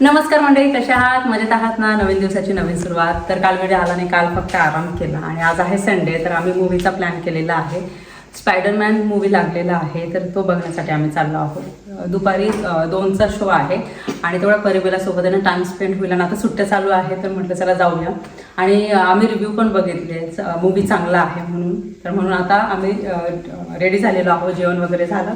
नमस्कार मंडळी, कशा आहात? मजेत आहात ना? नवीन दिवसाची नवीन सुरुवात. तर काल व्हिडिओ आला नाही, काल फक्त आराम केला आणि आज आहे संडे. तर आम्ही मूवीचा प्लॅन केलेला आहे. स्पायडरमॅन मूवी लागलेला आहे, तर तो बघण्यासाठी आम्ही चाललो आहोत. दुपारी 2चा शो आहे आणि तेवढा परिवारा सोबत आहे ना टाइम स्पेंड होईल. आणि आता सुट्ट्या चालू आहे तर म्हटलं चला जाऊया. आणि आम्ही रिव्ह्यू पण बघितले, मूवी चांगला आहे म्हणून. तर म्हणून आता आम्ही रेडी झालेलो आहोत, जेवण वगैरे झालं.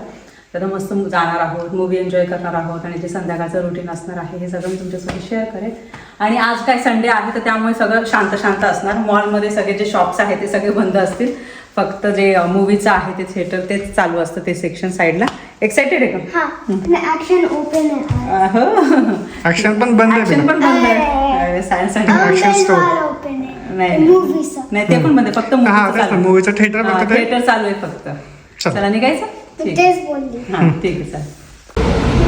तर मस्त जाणार आहोत, मूवी एन्जॉय करणार आहोत आणि जे संध्याकाळचं रुटीन असणार आहे हे सगळं मी तुमच्यासोबत शेअर करेन. आणि आज काय संडे आहे तर त्यामुळे सगळं शांत शांत असणार. मॉलमध्ये सगळे जे शॉप्स आहेत ते सगळे बंद असतील. फक्त जे मूवीचं आहे ते थिएटर तेच चालू असतं, ते सेक्शन साईडला. एक्साइटेड आहे का? ऍक्शन ओपन आहे. हो, ऍक्शन पण बंद आहे. ऍक्शन पण बंद आहे. सायन्स ऍक्शन स्टोर ओपन आहे. नाही नाही, ते पण बंद आहे. फक्त मूवीचं थिएटर चालू आहे फक्त. चला निघायचं. तेच बोलली. हां ठीक आहे, चालेल.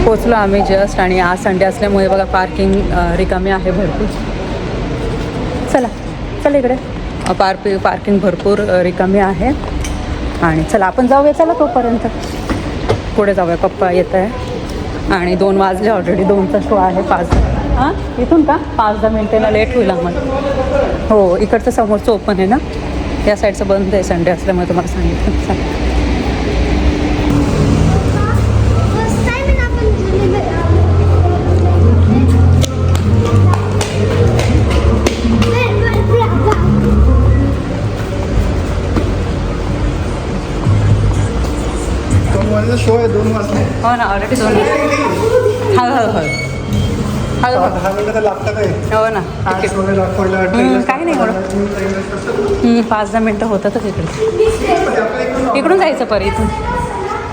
पोचलो आम्ही जस्ट. आणि आज संडे असल्यामुळे बघा पार्किंग रिकामी आहे भरपूर. चला चला इकडे पार्किंग भरपूर रिकामी आहे. आणि चला आपण जाऊया. चला तोपर्यंत पुढे जाऊया. पप्पा येत आहे आणि 2 वाजले ऑलरेडी. 2चा शो आहे. 5 हां इथून का 5-10 मिनिटाला लेट होईल आम्हाला. हो, इकडचं समोरचं ओपन आहे ना, या साईडचं बंद आहे संडे असल्यामुळे तुम्हाला सांगितलं. चला शो आहे 2 वाजता. हो ना, ऑलरेडी 2 हळू लागतं काय? हो ना, काही नाही एवढं. 5-10 मिनटं होतातच इकडे. इकडून जायचं पर इथून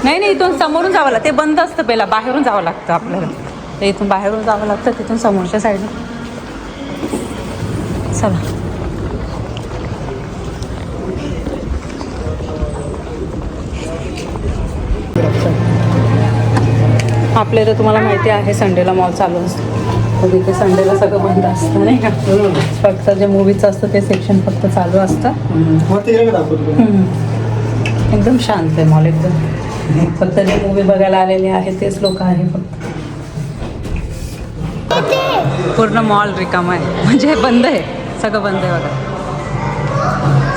नाही, इथून समोरून जावं लागतं. ते बंद असतं पहिला, बाहेरून जावं लागतं आपल्याला. ते इथून बाहेरून जावं लागतं, तिथून समोरच्या साईडला. चला आपल्या तर तुम्हाला माहिती आहे संडेला मॉल चालू असतं. तर तिथे संडेला सगळं बंद असतं नाही का. फक्त जे मूवीचं असतं ते सेक्शन फक्त चालू असतं. एकदम शांत आहे मॉल एकदम. फक्त जे मूवी बघायला आलेले आहे तेच लोक आहे फक्त. पूर्ण मॉल रिकामा आहे, म्हणजे बंद आहे, सगळं बंद आहे बघा.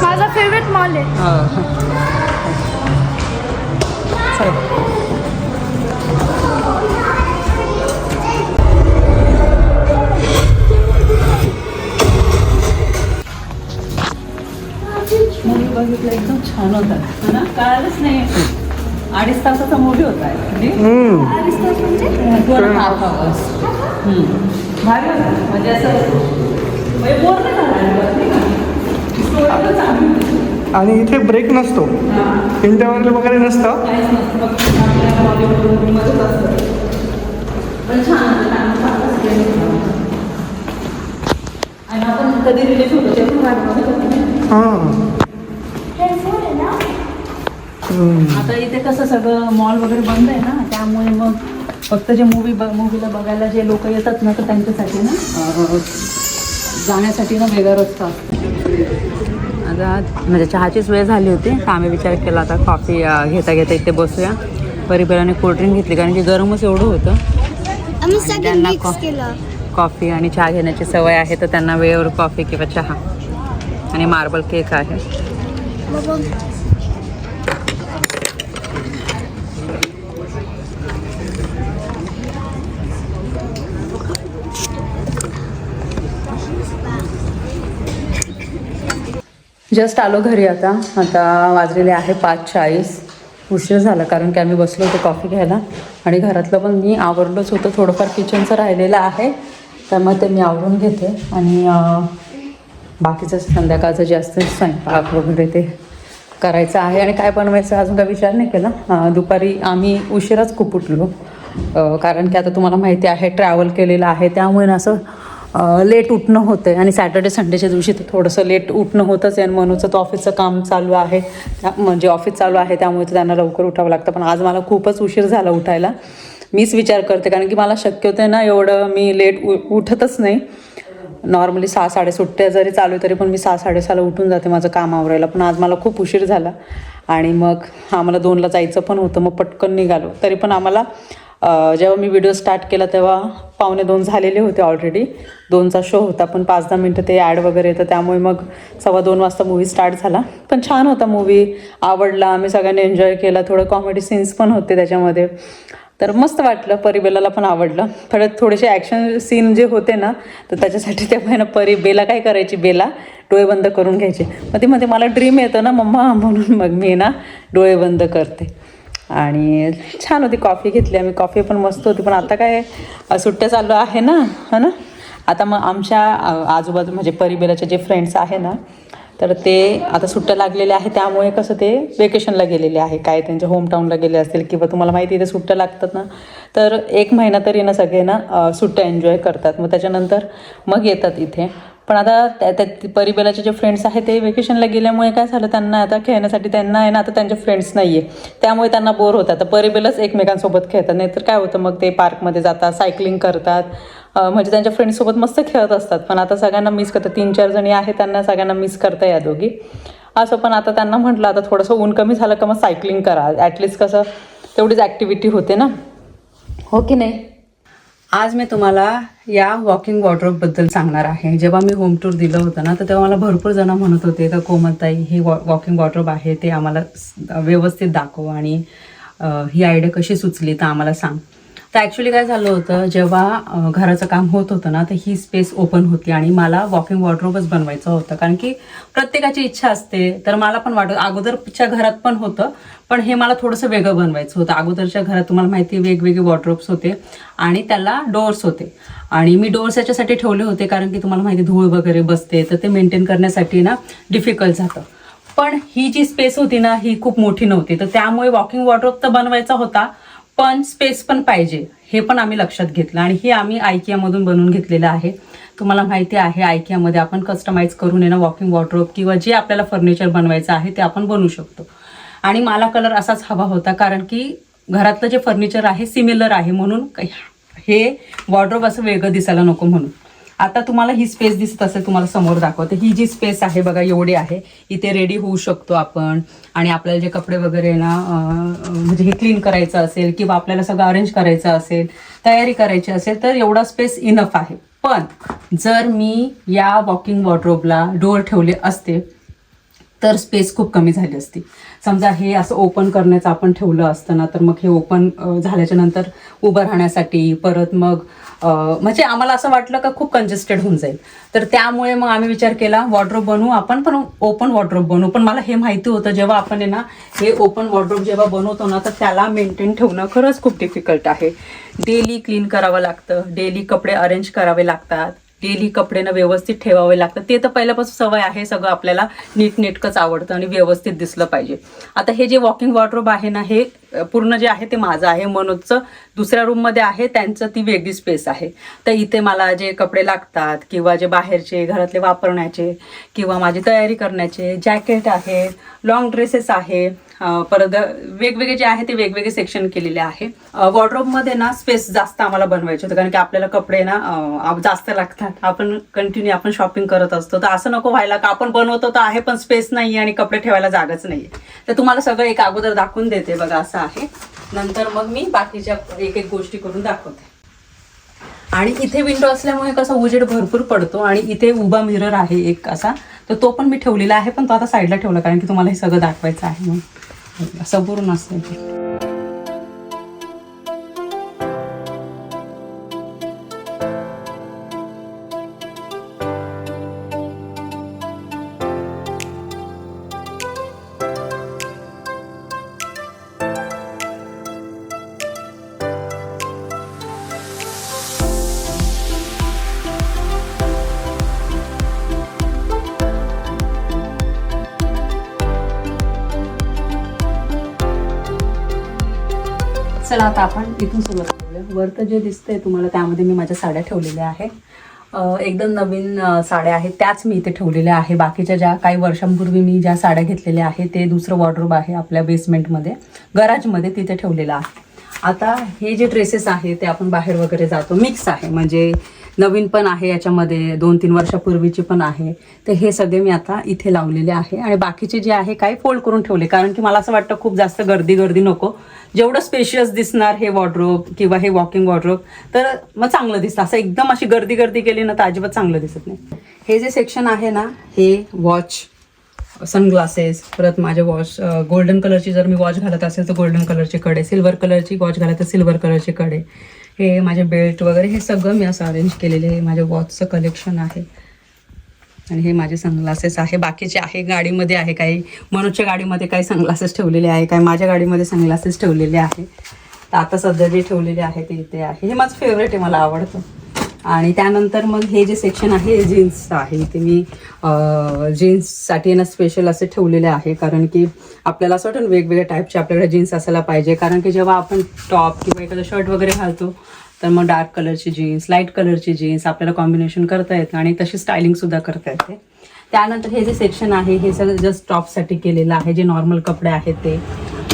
माझा फेवरेट मॉल आहे. हो चला मूवी बघितलं, एकदम छान होता ना. कळालंच नाही, 2.5 तासाचा मूवी होता. 2.5 तास भारी होता. म्हणजे असं बोर नाही झालं. आणि इथे ब्रेक नसतो, इंटरव्हल वगैरे नसतं. काहीच नसतं, फक्त आपल्या बॉलिवूड मूवीमध्येच असतं. पण छान आणि आपण कधी रिलीज होतो ते पण वाट बघत होतो. आता इथे कसं सगळं मॉल वगैरे बंद आहे ना, त्यामुळे मग फक्त जे मूवीला बघायला जे लोक येतात ना, तर त्यांच्यासाठी ना जाण्यासाठी ना वेगळा रस्ता असतो. आता म्हणजे चहाचीच वेळ झाली होती, तर आम्ही विचार केला आता कॉफी घेता घेता इथे बसूया. परिबराने कोल्ड्रिंक घेतली कारण की गरमच एवढं होतं. त्यांना कॉफी आणि चहा घेण्याची सवय आहे, तर त्यांना वेळेवर कॉफी किंवा चहा. आणि मार्बल केक आहे. जस्ट आलो घरी. आता वाजलेले आहे 5:40. उशीर झाला कारण की आम्ही बसलो होतो कॉफी घ्यायला. आणि घरातलं पण मी आवरलोच होतं, थोडंफार किचनचं राहिलेलं आहे, त्यामुळे ते मी आवरून घेते. आणि बाकीचं संध्याकाळचं जे असतं स्वयंपाक वगैरे ते करायचं आहे. आणि काय बनवायचं अजून काय विचार नाही केला. दुपारी आम्ही उशिराच खूप उठलो, कारण की आता तुम्हाला माहिती आहे ट्रॅव्हल केलेलं आहे, त्यामुळे ना असं लेट उठणं होतं आहे. आणि सॅटर्डे संडेच्या दिवशी तर थोडंसं लेट उठणं होतंच आहे. आणि मनूचं तर ऑफिसचं काम चालू आहे, म्हणजे ऑफिस चालू आहे, त्यामुळे तर त्यांना लवकर उठावं लागतं. पण आज मला खूपच उशीर झाला उठायला. मीच विचार करते कारण की मला शक्य होतं ना एवढं मी लेट उठतच नाही. नॉर्मली 6-6:30 सुट्ट्या जरी चालू तरी पण मी 6-6:30ला उठून जाते माझं काम आवरायला. पण आज मला खूप उशीर झाला आणि मग आम्हाला 2ला जायचं पण होतं. मग पटकन निघालो. तरी पण आम्हाला जेव्हा मी व्हिडिओ स्टार्ट केला तेव्हा 1:45 झालेले होते ऑलरेडी. 2चा शो होता पण 5-10 मिनटं ते ॲड वगैरे येतं त्यामुळे मग 2:15 वाजता मूवी स्टार्ट झाला. पण छान होता मूवी, आवडला, आम्ही सगळ्यांनी एन्जॉय केला. थोडं कॉमेडी सीन्स पण होते त्याच्यामध्ये, तर मस्त वाटलं. बेलाला पण आवडलं. थोडेसे ॲक्शन सीन जे होते ना, तर त्याच्यासाठी तेव्हा ना बेला काय करायची, बेला डोळे बंद करून घ्यायचे. मग ती म्हणते मला ड्रीम येतं ना मम्मा, म्हणून मग मी ना डोळे बंद करते. आणि छान होती. कॉफी घेतली आम्ही, कॉफी पण मस्त होती. पण आता काय सुट्ट्या चालू आहे ना, है ना. आता मग आमच्या आजूबाजू म्हणजे बेलाचे जे फ्रेंड्स आहे ना, तर ते आता सुट्ट्या लागलेल्या आहे त्यामुळे कसं ते वेकेशनला गेलेले आहे. काय त्यांच्या होमटाऊनला गेले असतील किंवा तुम्हाला माहिती आहे ते सुट्ट्या लागतात ना, तर 1 महिना तरी ना सगळे ना सुट्ट्या एन्जॉय करतात. मग त्याच्यानंतर मग येतात इथे. पण आता त्या बेलाचे जे फ्रेंड्स आहेत ते वेकेशनला गेल्यामुळे काय झालं, त्यांना आता खेळण्यासाठी त्यांना आहे ना आता त्यांचे फ्रेंड्स नाही आहे, त्यामुळे त्यांना बोर होतात. तर बेलच एकमेकांसोबत खेळतात. नाहीतर काय होतं मग ते पार्कमध्ये जातात, सायकलिंग करतात, म्हणजे त्यांच्या फ्रेंड्ससोबत मस्त खेळत असतात. पण आता सगळ्यांना मिस करतात. 3-4 जणी आहेत, त्यांना सगळ्यांना मिस करता या दोघी असं. पण आता त्यांना म्हटलं आता थोडंसं ऊन कमी झालं का मग सायकलिंग करा, ॲटलिस्ट कसं तेवढीच ॲक्टिव्हिटी होते ना, हो की नाही. आज मी तुम्हाला या वॉकिंग वॉर्डरोबबद्दल सांगणार आहे. जेव्हा मी होम टूर दिलं होतं ना, तर तेव्हा मला भरपूर जण म्हणत होते का कोमलताई हे वॉकिंग वॉर्डरोब आहे ते आम्हाला व्यवस्थित दाखव आणि ही आयडिया कशी सुचली तर आम्हाला सांग. तर ॲक्च्युली काय झालं होतं, जेव्हा घराचं काम होत होतं ना, तर ही स्पेस ओपन होती आणि मला वॉकिंग वॉर्डरोबच बनवायचं होतं. कारण की प्रत्येकाची इच्छा असते. तर मला पण वाटत, अगोदरच्या घरात पण होतं, पण हे मला थोडंसं वेगळं बनवायचं होतं. अगोदरच्या घरात तुम्हाला माहिती आहे वेगवेगळे वॉर्डरोब्स होते आणि त्याला डोअर्स होते. आणि मी डोअर्स याच्यासाठी ठेवले होते कारण की तुम्हाला माहिती धूळ वगैरे बसते, तर ते मेंटेन करण्यासाठी ना डिफिकल्ट जातं. पण ही जी स्पेस होती ना, ही खूप मोठी नव्हती. तर त्यामुळे वॉकिंग वॉर्डरोब तर बनवायचा होता, पण स्पेस पण पाहिजे हे पण आम्ही लक्षात घेतलं. आणि हे आम्ही आयकियामधून बनवून घेतलेलं आहे. तुम्हाला माहिती आहे आयकियामध्ये आपण कस्टमाइज करून आहे ना वॉकिंग वॉर्डरोब किंवा जे आपल्याला फर्निचर बनवायचं आहे ते आपण बनवू शकतो. आणि मला कलर असाच हवा होता कारण की घरातलं जे फर्निचर आहे सिमिलर आहे, म्हणून हे वॉर्डरोब असं वेगळं दिसायला नको म्हणून. आता तुम्हाला ही स्पेस दिसत असेल, तुम्हाला समोर दाखवते. ही जी स्पेस आहे बघा एवढी आहे, इथे रेडी होऊ शकतो आपण. आणि आपल्याला जे कपडे वगैरे ना म्हणजे हे क्लीन करायचं असेल किंवा आपल्याला सगळं अरेंज करायचं असेल, तयारी करायची असेल, तर एवढा स्पेस इनफ आहे. पण जर मी या वॉकिंग वॉर्डरोबला डोअर ठेवले असते तर स्पेस खूप कमी झाली असती. समजा हे असं ओपन करण्याचं आपण ठेवलं असतं ना, तर मग हे ओपन झाल्याच्या नंतर उभं राहण्यासाठी परत मग म्हणजे आम्हाला असं वाटलं का खूप कंजेस्टेड होऊन जाईल. तर त्यामुळे मग आम्ही विचार केला वॉर्डरोब बनवू आपण, पण ओपन वॉर्डरोब बनवू. पण मला हे माहिती होतं जेव्हा आपण आहे ना हे ओपन वॉर्डरोब जेव्हा बनवतो ना, तर त्याला मेंटेन ठेवणं खरंच खूप डिफिकल्ट आहे. डेली क्लीन करावं लागतं, डेली कपडे अरेंज करावे लागतात, डेली कपडेनं व्यवस्थित ठेवावे लागतं. ते तर पहिल्यापासून सवय आहे, सगळं आपल्याला नीटनेटकंच आवडतं आणि व्यवस्थित दिसलं पाहिजे. आता हे जे वॉकिंग वॉर्डरोब आहे ना, हे पूर्ण जे आहे ते माझं आहे. मनोजचं दुसऱ्या रूममध्ये आहे, त्यांचं ती वेगळी स्पेस आहे. तर इथे मला जे कपडे लागतात किंवा जे बाहेरचे घरातले वापरण्याचे किंवा माझी तयारी करण्याचे जॅकेट आहे, लॉंग ड्रेसेस आहे, परत वेगवेगळे जे आहे ते वेगवेगळे सेक्शन केलेले आहे. वॉर्डरोबमध्ये ना स्पेस जास्त आम्हाला बनवायचे होते कारण की आपल्याला कपडे ना जास्त लागतात. आपण कंटिन्यू आपण शॉपिंग करत असतो, तर असं नको व्हायला का आपण बनवतो तर आहे पण स्पेस नाही आणि कपडे ठेवायला जागाच नाही. तर तुम्हाला सगळं एक अगोदर दाखवून देते बघा, असं आहे. नंतर मग मी बाकीच्या एक एक गोष्टी करून दाखवते. आणि इथे विंडो असल्यामुळे कसं उजेड भरपूर पडतो. आणि इथे उभा मिरर आहे एक असा, तर तो पण मी ठेवलेला आहे, पण तो आता साईडला ठेवला कारण की तुम्हाला हे सगळं दाखवायचं आहे म्हणून. असं पूर्ण असतं. चला आता आपण इथून सुरुवात करूया. वरतं जे दिसतंय तुम्हाला त्यामध्ये मी माझ्या साड्या ठेवलेल्या आहे. एकदम नवीन साड्या आहेत त्याच मी इथे ठेवलेल्या आहे. बाकीच्या ज्या काही वर्षांपूर्वी मी ज्या साड्या घेतलेल्या आहे ते दुसरं वॉर्डरोब आहे आपल्या बेसमेंटमध्ये, गराजमध्ये, तिथे ठेवलेलं आहे. आता हे जे ड्रेसेस आहे ते आपण बाहेर वगैरे जातो, मिक्स आहे. म्हणजे नवीन पण आहे याच्यामध्ये, 2-3 वर्षापूर्वीची पण आहे. तर हे सगळे मी आता इथे लावलेले आहे. आणि बाकीचे जे आहे काही फोल्ड करून ठेवले, कारण की मला असं वाटतं खूप जास्त गर्दी नको. जेवढं स्पेशियस दिसणार हे वॉर्डरोब किंवा हे वॉकिंग वॉर्डरोब, तर मग चांगलं दिसतं. असं एकदम अशी गर्दी केली ना तर अजिबात चांगलं दिसत नाही. हे जे सेक्शन आहे ना, हे वॉच, सनग्लासेस, परत माझे वॉच, गोल्डन कलरची जर मी वॉच घालत असेल तर गोल्डन कलरचे कडे, सिल्वर कलरची वॉच घालत तर सिल्वर कलरचे कडे, हे माझे बेल्ट वगैरे हे सगळं मी असं अरेंज केलेले आहे. माझे वॉचचं कलेक्शन आहे. आणि हे माझे सनग्लासेस आहे. बाकीचे आहे गाडीमध्ये आहे, काही मनोजच्या गाडीमध्ये काही सनग्लासेस ठेवलेले आहे, काही माझ्या गाडीमध्ये सनग्लासेस ठेवलेले आहे. तर आता सध्या जे ठेवलेले आहे ते इथे आहे. हे माझं फेवरेट आहे, मला आवडतं. आणि त्यानंतर मग हे जे सेक्शन आहे हे जीन्सचं आहे. इथे मी जीन्ससाठी ना स्पेशल असे ठेवलेले आहे, कारण की आपल्याला असं वाटतं वेगवेगळ्या टाईपचे आपल्याकडे जीन्स असायला पाहिजे. कारण की जेव्हा आपण टॉप किंवा एखादं शर्ट वगैरे घालतो तर मग डार्क कलरची जीन्स, लाईट कलरची जीन्स आपल्याला कॉम्बिनेशन करता येतं आणि तशी स्टायलिंगसुद्धा करता येते. त्यानंतर हे जे सेक्शन आहे हे सगळं जस्ट टॉपसाठी केलेलं आहे, जे नॉर्मल कपडे आहेत ते.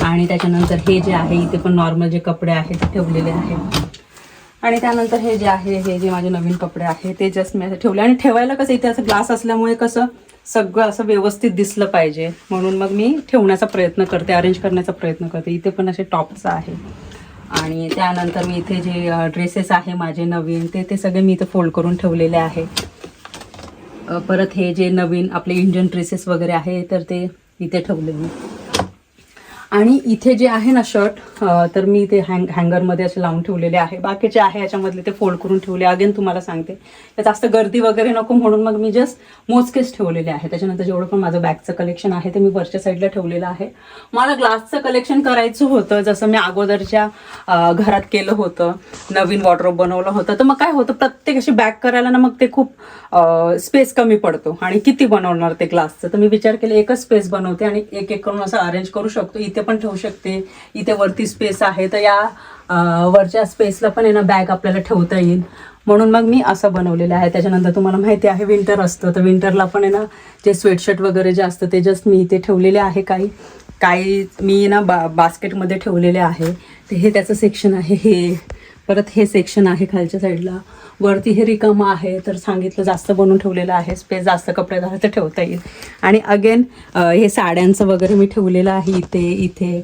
आणि त्याच्यानंतर हे जे आहे इथे पण नॉर्मल जे कपडे आहेत ते ठेवलेले आहेत. आणि त्यानंतर हे जे आहे, हे जे माझे नवीन कपडे आहे ते जस्ट मी असं ठेवले. आणि ठेवायला कसं इथे असं ग्लास असल्यामुळे कसं सगळं असं व्यवस्थित दिसलं पाहिजे, म्हणून मग मी ठेवण्याचा प्रयत्न करते, अरेंज करण्याचा प्रयत्न करते. इथे पण असे टॉपचं आहे. आणि त्यानंतर मी इथे जे ड्रेसेस आहे माझे नवीन ते सगळे मी इथे फोल्ड करून ठेवलेले आहे. परत हे जे नवीन आपले इंडियन ड्रेसेस वगैरे आहे तर ते इथे ठेवले मी. आणि इथे जे आहे ना शर्ट, तर मी ते हँगरमध्ये असे लावून ठेवलेले आहे. बाकीचे आहे याच्यामधले ते फोल्ड करून ठेवले. अगेन तुम्हाला सांगते जास्त गर्दी वगैरे नको म्हणून मग मी जस्ट मोजकेच ठेवलेले आहे. त्याच्यानंतर जेवढं पण माझं बॅगचं कलेक्शन आहे ते मी वरच्या साईडला ठेवलेलं आहे. मला ग्लासचं कलेक्शन करायचं होतं, जसं मी अगोदरच्या घरात केलं होतं, नवीन वॉर्डरोब बनवलं होतं. तर मग काय होतं, प्रत्येक अशी बॅग करायला ना मग ते खूप स्पेस कमी पडतो आणि किती बनवणार ते ग्लासचं. तर मी विचार केला एकच स्पेस बनवते आणि एक करून असं अरेंज करू शकतो. इथे पण ठेवू शकते, इथे वरती स्पेस आहे, तर या वरच्या स्पेसला पण आहे ना बॅग आपल्याला ठेवता येईल, म्हणून मग मी असं बनवलेलं आहे. त्याच्यानंतर तुम्हाला माहिती आहे विंटर असतं, तर विंटरला पण आहे ना जे स्वेटशर्ट वगैरे जे असतं ते जस्ट मी इथे ठेवलेले आहे. काही मी ना बास्केटमध्ये ठेवलेले आहे. ते हे त्याचं सेक्शन आहे. हे परत हे सेक्शन आहे खालच्या साईडला. वरती हे रिकामं आहे, तर सांगितलं जास्त बनवून ठेवलेलं आहे, स्पेस जास्त कपडे झाले तर ठेवता येईल. आणि अगेन हे साड्यांचं वगैरे मी ठेवलेलं आहे इथे.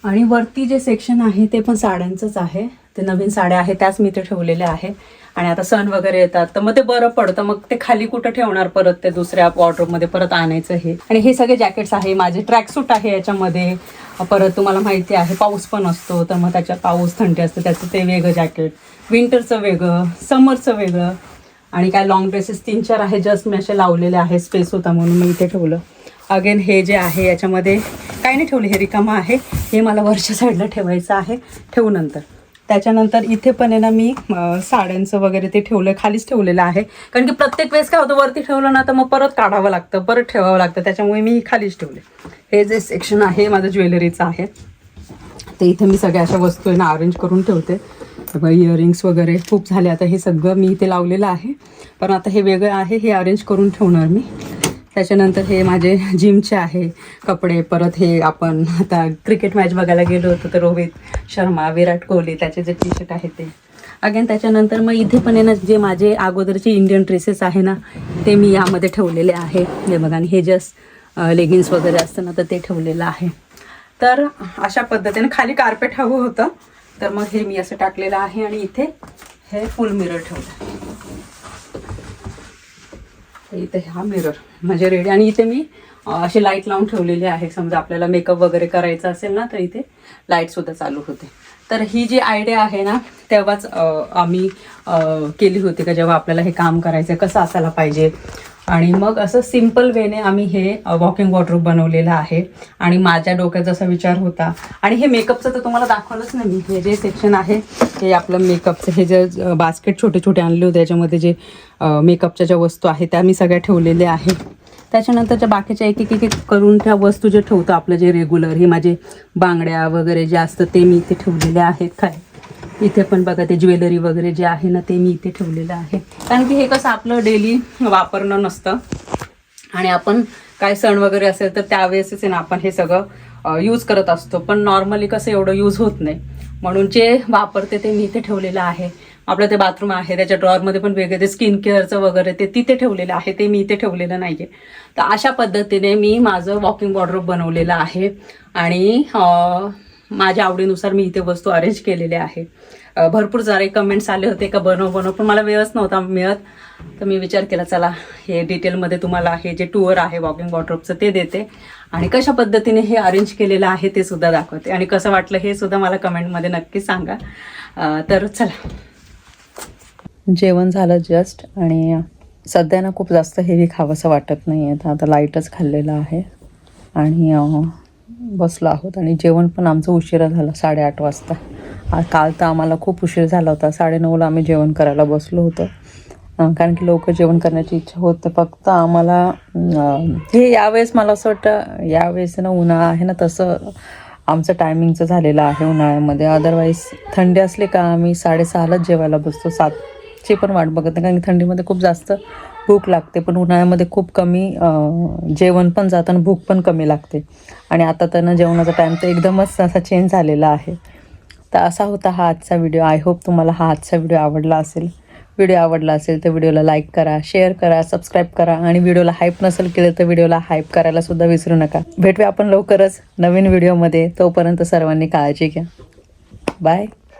आणि वरती जे सेक्शन आहे ते पण साड्यांचंच आहे. ते नवीन साड्या आहेत त्याच मी ते ठेवलेल्या आहे. आणि आता सण वगैरे येतात तर मग ते बरं पडतं, मग ते खाली कुठं ठेवणार, परत ते दुसऱ्या वॉर्डरोबमध्ये परत आणायचं हे. आणि हे सगळे जॅकेट्स आहे माझे, ट्रॅकसूट आहे याच्यामध्ये. परत तुम्हाला माहिती आहे पाऊस पण असतो, तर मग त्याच्यात पाऊस थंडी असते त्याचं ते वेगळं जॅकेट, विंटरचं वेगळं, समरचं वेगळं. आणि काय लॉंग ड्रेसेस 3-4 आहे, जस्ट मी असे लावलेले आहे, स्पेस होता म्हणून मी इथे ठेवलं. अगेन हे जे आहे याच्यामध्ये काही नाही ठेवले, हे रिकामं आहे, हे मला वरच्या साईडला ठेवायचं आहे, ठेवू नंतर. त्याच्यानंतर इथे पण आहे ना मी साड्यांचं वगैरे ते ठेवलं, खालीच ठेवलेलं आहे. कारण की प्रत्येक वेळेस काय होतं, वरती ठेवलं ना तर मग परत काढावं लागतं, परत ठेवावं लागतं, त्याच्यामुळे मी खालीच ठेवले. हे जे सेक्शन आहे माझं ज्वेलरीचं आहे, ते इथे मी सगळ्या अशा वस्तू आहे ना अरेंज करून ठेवते. इयरिंग्स वगैरे खूप झाले, आता हे सगळं मी इथे लावलेलं आहे. पण आता हे वेगळं आहे, हे अरेंज करून ठेवणार मी. त्याच्यानंतर हे माझे जिमचे आहे कपडे. परत हे आपण आता क्रिकेट मॅच बघायला गेलो होतो तर रोहित शर्मा, विराट कोहली त्याचे जे टी शर्ट आहे ते. अगेन त्याच्यानंतर मग इथे पण आहे ना जे माझे अगोदरचे इंडियन ड्रेसेस आहे ना ते मी यामध्ये ठेवलेले आहे. हे बघा, आणि हे जस्ट लेगिन्स वगैरे असतं ना तर ते ठेवलेलं आहे. तर अशा पद्धतीने खाली कार्पेट हवं होतं, तर मग हे मी असं टाकलेलं आहे. आणि इथे हे फुल मिरर ठेवलं, इथे हा मिरर म्हणजे रेडी. आणि इथे मी अशी लाईट लावून ठेवलेली आहे, समजा आपल्याला मेकअप वगैरे करायचा असेल ना तर इथे लाईटसुद्धा चालू होते. तर ही जी आयडिया आहे ना तेव्हाच आम्ही केली होती का जेव्हा आपल्याला हे काम करायचं कसं असायला पाहिजे. आणि मग असं सिम्पल वेने आम्ही हे वॉकिंग वॉर्डरोब बनवलेलं आहे. आणि माझ्या डोक्यात जसा विचार होता, आणि हे मेकअपचं तर तुम्हाला दाखवलंच नाही मी. हे जे सेक्शन आहे हे आपलं मेकअपचं, हे जे बास्केट छोटे छोटे आणले होते याच्यामध्ये जे मेकअपच्या ज्या वस्तू आहेत त्या मी सगळ्या ठेवलेल्या आहेत. त्याच्यानंतरच्या बाकीच्या एक एक करून त्या वस्तू जे ठेवतो आपलं जे रेग्युलर, हे माझे बांगड्या वगैरे जे असतं ते मी इथे ठेवलेले आहेत. काय इथे पण बघा ते ज्वेलरी वगैरे जे आहे ना ते मी इथे ठेवलेलं आहे. कारण की हे कसं आपलं डेली वापरणं नसतं, आणि आपण काय सण वगैरे असेल तर त्यावेळेसच आहे ना आपण हे सगळं यूज करत असतो, पण नॉर्मली कसं एवढं यूज होत नाही, म्हणून जे वापरते ते मी इथे ठेवलेलं आहे. आपलं ते बाथरूम आहे त्याच्या ड्रॉअरमध्ये पण वेगळे ते स्किन केअरचं वगैरे ते तिथे ठेवलेलं आहे, ते मी इथे ठेवलेलं नाही आहे. तर अशा पद्धतीने मी माझं वॉकिंग वॉर्डरोब बनवलेलं आहे आणि माझ्या आवडीनुसार मी इथे वस्तू अरेंज केलेल्या आहे. भरपूर सारे कमेंट्स आले होते का बनव पण मला वेळच नव्हता मिळत. तर मी विचार केला चला हे डिटेलमध्ये तुम्हाला हे जे टूर आहे वॉकिंग वॉर्डरोबचं ते देते आणि कशा पद्धतीने हे अरेंज केलेलं आहे ते सुद्धा दाखवते आणि कसं वाटलं हे सुद्धा मला कमेंटमध्ये नक्की सांगा. तर चला, जेवण झालं जस्ट आणि सध्या ना खूप जास्त हेवी खावंसं वाटत नाही आहे. तर आता लाईटच खाल्लेलं आहे आणि बसलो आहोत आणि जेवण पण आमचं उशिरा झालं 8:30 वाजता. काल तर आम्हाला खूप उशीर झाला होता. 9:30ला आम्ही जेवण करायला बसलो होतो कारण की लवकर जेवण करण्याची इच्छा होते. फक्त आम्हाला हे यावेळेस मला असं वाटतं यावेळेस ना उन्हाळा आहे ना तसं आमचं टायमिंगचं झालेलं आहे उन्हाळ्यामध्ये. अदरवाईज थंडी असली का आम्ही 6:30लाच जेवायला बसतो. 7ची पण वाट बघत नाही कारण की थंडीमध्ये खूप जास्त भूक लागते पण उन्हाळ्यामध्ये खूप कमी जेवण पण जातं आणि भूक पण कमी लागते. आणि आता तर ना जेवणाचा टाईम तर एकदमच असा चेंज झालेला आहे. तर असा होता हा आजचा व्हिडिओ. आय होप तुम्हाला हा आजचा व्हिडिओ आवडला असेल. व्हिडिओ आवडला असेल तर व्हिडिओला लाईक करा, शेअर करा, सबस्क्राईब करा आणि व्हिडिओला हाईप नसेल केलं तर व्हिडिओला हाईप करायला सुद्धा विसरू नका. भेटूया आपण लवकरच नवीन व्हिडिओमध्ये. तोपर्यंत सर्वांनी काळजी घ्या. बाय.